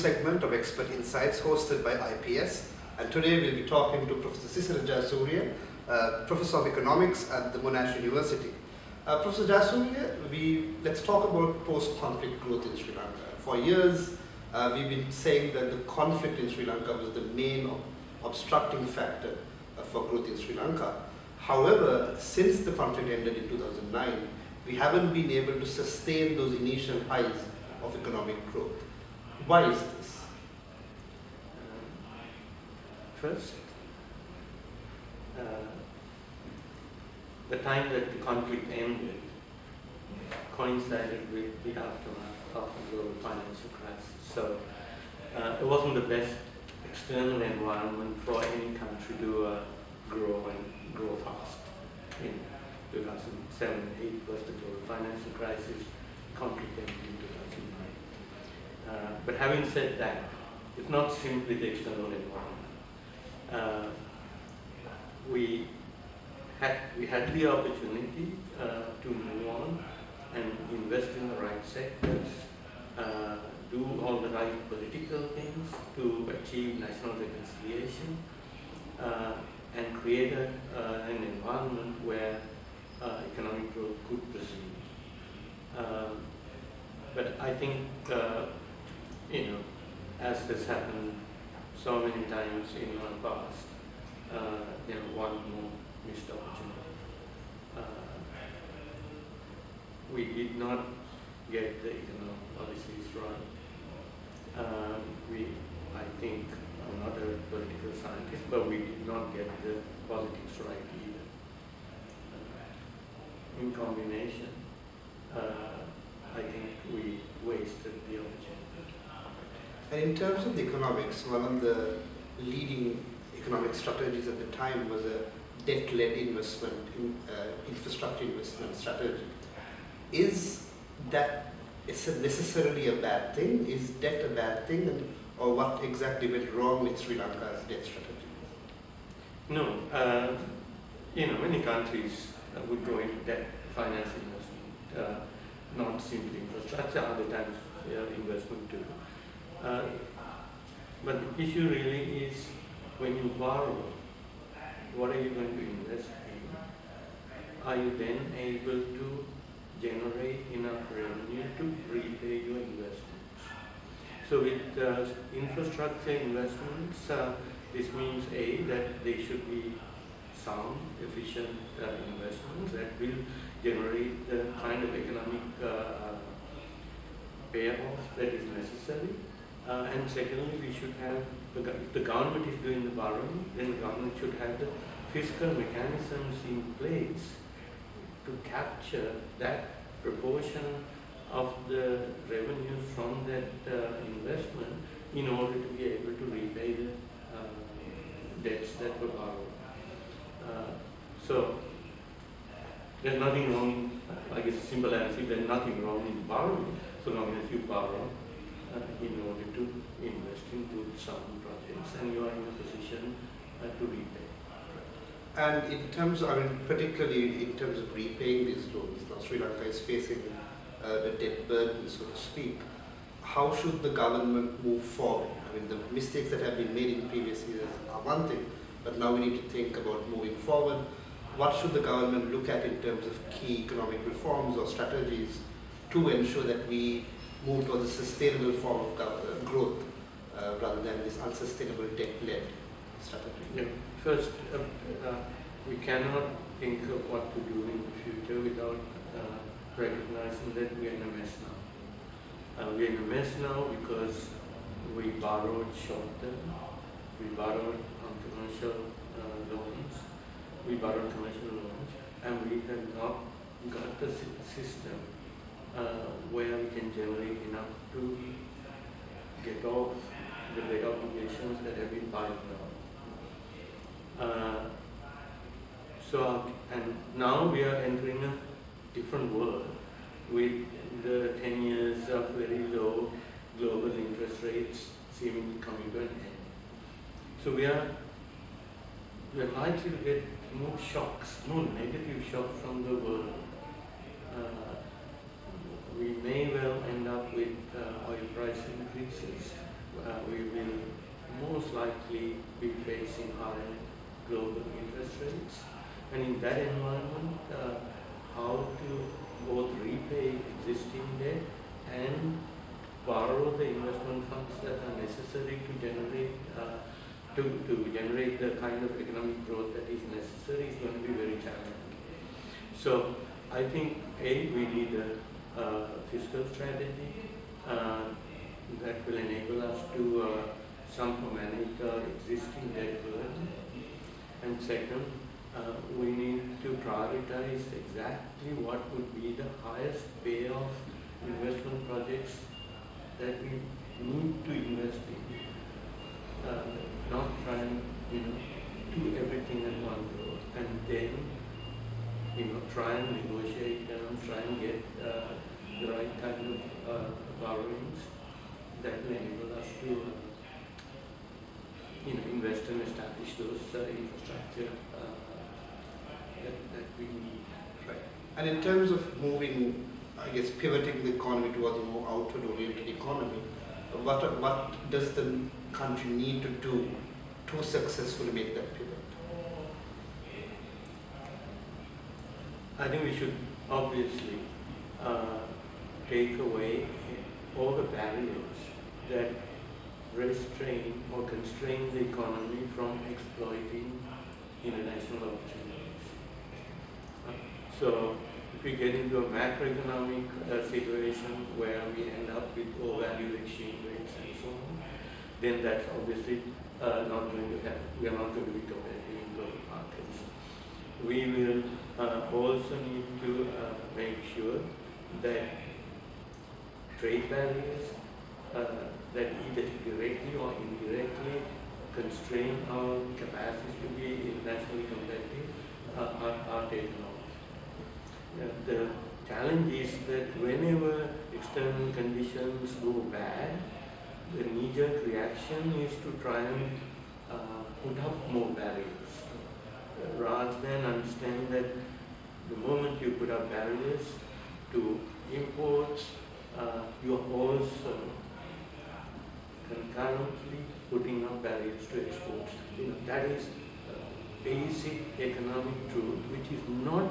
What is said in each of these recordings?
segment of Expert Insights hosted by IPS. And today we'll be talking to Professor Sisira Jayasuriya, Professor of Economics at the Monash University. Professor Jayasuriya, let's talk about post-conflict growth in Sri Lanka. For years, we've been saying that the conflict in Sri Lanka was the main obstructing factor for growth in Sri Lanka. However, since the conflict ended in 2009, we haven't been able to sustain those initial highs of economic growth. Why is this? First, the time that the conflict ended coincided with the aftermath of the global financial crisis. So it wasn't the best external environment for any country to grow and grow fast. In 2007-8 was the global financial crisis, conflict ended in 2009. But having said that, it's not simply the external environment. We had the opportunity to move on and invest in the right sectors, do all the right political things to achieve national reconciliation, and create an environment where economic growth could proceed. But I think, as has happened so many times in our past, one more missed opportunity. We did not get the economic policies right. I think, I'm not a political scientist, but we did not get the politics right either. In combination, I think we wasted the opportunity. And in terms of the economics, one of the leading economic strategies at the time was a debt-led investment, infrastructure investment strategy. Is that necessarily a bad thing? Is debt a bad thing? Or what exactly went wrong with Sri Lanka's debt strategy? No, many countries would go into debt finance investment, not simply infrastructure, other times investment too. But the issue really is when you borrow, what are you going to invest in? Are you then able to generate enough revenue to repay your investments? So with infrastructure investments, this means A, that they should be sound, efficient investments that will generate the kind of economic payoff that is necessary. And secondly, we should have, if the government is doing the borrowing, then the government should have the fiscal mechanisms in place to capture that proportion of the revenues from that investment in order to be able to repay the debts that were borrowed. So there's nothing wrong, I guess simple answer, there's nothing wrong in borrowing, so long as you borrow in order to invest into some projects and you are in a position to repay. And in terms of, particularly in terms of repaying these loans, now Sri Lanka is facing the debt burden, so to speak. How should the government move forward? The mistakes that have been made in previous years are one thing, but now we need to think about moving forward. What should the government look at in terms of key economic reforms or strategies to ensure that we move towards a sustainable form of growth rather than this unsustainable debt-led strategy? Yeah. First, we cannot think of what to do in the future without recognizing that we are in a mess now. We are in a mess now because we borrowed short-term, we borrowed on commercial loans, and we have not got the system where we can generate enough to get off the debt obligations that have been piled up. And now we are entering a different world with the 10 years of very low global interest rates seemingly coming to an end. So we are likely to get more shocks, more negative shocks from the world. We may well end up with oil price increases high global interest rates. And in that environment, how to both repay existing debt and borrow the investment funds that are necessary to generate the kind of economic growth that is necessary is going to be very challenging. So I think we need a fiscal strategy that will enable us to somehow manage our existing debt burden. And second, we need to prioritize exactly what would be the highest payoff investment projects that we need to invest in. Not try and do everything at one go, and then try and negotiate terms, try and get the right kind of borrowings that will enable us to invest and establish those infrastructure that we need. Right. And in terms of moving, I guess, pivoting the economy towards a more outward-oriented economy, what does the country need to do to successfully make that pivot? I think we should obviously take away all the barriers that restrain or constrain the economy from exploiting international opportunities. So if we get into a macroeconomic situation where we end up with low-value exchange rates and so on, then that's obviously not going to happen. We are not going to be competitive in global markets. We will also need to make sure that trade barriers that either directly or indirectly constrain our capacity to be internationally competitive are taken off. The challenge is that whenever external conditions go bad, the knee-jerk reaction is to try and put up more barriers, rather than understand that the moment you put up barriers to imports, you are also concurrently putting up barriers to exports. That is basic economic truth, which is not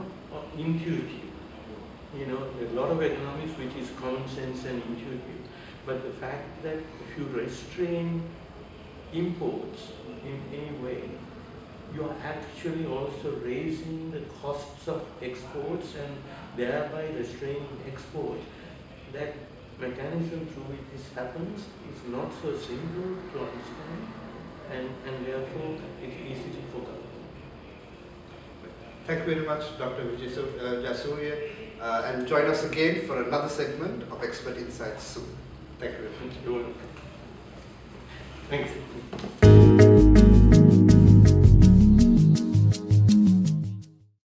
intuitive. A lot of economics which is common sense and intuitive. But the fact that if you restrain imports in any way, you are actually also raising the costs of exports and thereby restraining exports. That mechanism through which this happens is not so simple to understand, and therefore it's easy to forget. Thank you very much, Dr. Jayasuriya, and join us again for another segment of Expert Insights soon. Thank you very much. Thank you.